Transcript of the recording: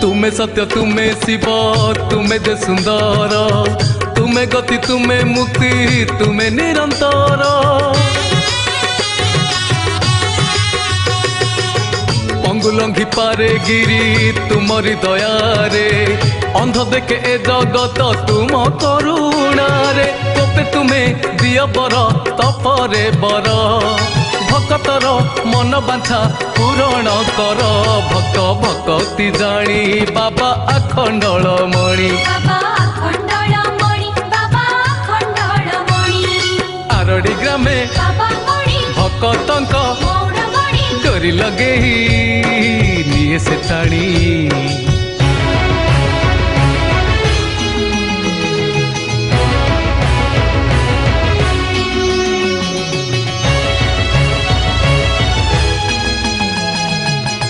तुमे सत्य तुमे शिव तुमे जे सुंदर तुमे गति तुमे मुक्ति तुमे निरंतर पंगुलंघी पारे गिरी तुमरी दयारे अंध देखे ए जगत तुम करुणा रे तोपे तुमे दिय बर तपरे बर भक्तर मन बांछा पूरण कर भक्त भक्ति जानी बाबा अखंडल मणि आरडी ग्रामे भक्तंक डोरी लगे